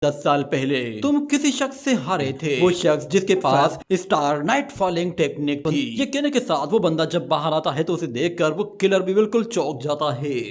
10 साल पहले तुम किसी शख्स से हारे थे। वो शख्स जिसके पास स्टार नाइट फॉलिंग टेक्निक थी। ये कहने के साथ वो बंदा जब बाहर आता है तो उसे देखकर वो किलर भी बिल्कुल चौंक जाता है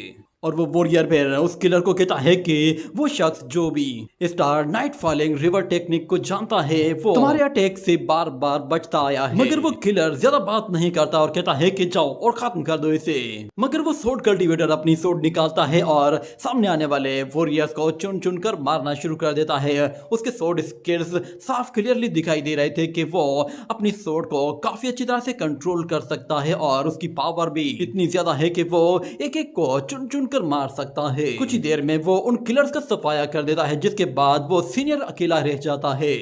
और वो वॉरियर फिर उस किलर को कहता है कि वो शख्स जो भी star night falling river technique को जानता है वो तुम्हारे अटैक से बार बार बचता आया है। मगर वो किलर ज्यादा बात नहीं करता और कहता है कि जाओ और खत्म कर दो इसे। मगर वो सोर्ड कल्टीवेटर अपनी सोर्ड निकालता है और सामने आने वाले वॉरियर्स को चुन चुन कर मारना शुरू कर देता है। उसके सोर्ड स्किल्स साफ क्लियरली दिखाई दे रहे थे कि वो अपनी सोर्ड को काफी अच्छी तरह से कंट्रोल कर सकता है और उसकी पावर भी इतनी ज्यादा है कि वो एक एक को चुन चुन कर मार सकता है। कुछ ही देर में वो उन किलर्स का सफाया कर देता है जिसके बाद वो सीनियर अकेला रह जाता है।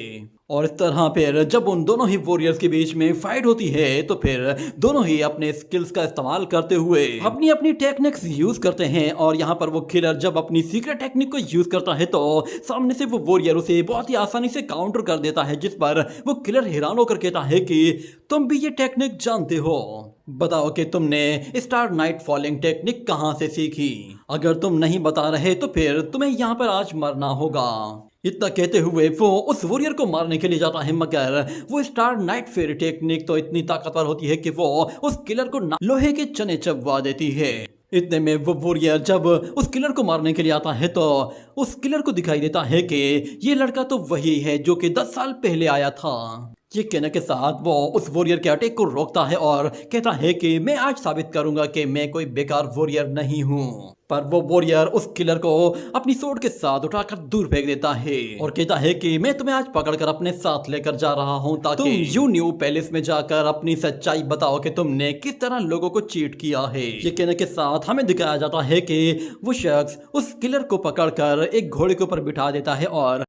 और इस तरह फिर जब उन दोनों ही वॉरियर्स के बीच में फाइट होती है तो फिर दोनों ही अपने स्किल्स का इस्तेमाल करते हुए अपनी अपनी टेक्निक्स यूज करते हैं। और यहाँ पर वो किलर जब अपनी सीक्रेट टेक्निक को यूज करता है तो सामने से वो वॉरियर उसे बहुत ही आसानी से काउंटर कर देता है, जिस पर वो किलर हैरान होकर कहता है कि तुम भी ये टेक्निक जानते हो, बताओ कि तुमने स्टार नाइट फॉलिंग टेक्निक कहां से सीखी। अगर तुम नहीं बता रहे तो फिर तुम्हें यहाँ पर आज मरना होगा। इतना कहते हुए वो उस वॉरियर को मारने के लिए जाता है, मगर वो स्टार नाइट फेरी टेक्निक तो इतनी ताकतवर होती है कि वो उस किलर को लोहे के चने चबवा देती है। इतने में वो वॉरियर जब उस किलर को मारने के लिए आता है तो उस किलर को दिखाई देता है कि ये लड़का तो वही है जो कि 10 साल पहले आया था। ये कहने के साथ वो उस वॉरियर के अटैक को रोकता है और कहता है कि मैं आज साबित करूंगा कि मैं कोई बेकार वॉरियर नहीं हूँ। पर वो वॉरियर उस किलर को अपनी सोर्ड के साथ उठाकर दूर फेंक देता है और कहता है कि मैं तुम्हें आज पकड़कर अपने साथ लेकर जा रहा हूँ ताकि तुम यू न्यू पैलेस में जाकर अपनी सच्चाई बताओ कि तुमने किस तरह लोगों को चीट किया है। ये कहने के साथ हमें दिखाया जाता है कि वो शख्स उस किलर को पकड़कर एक घोड़े के ऊपर बिठा देता है और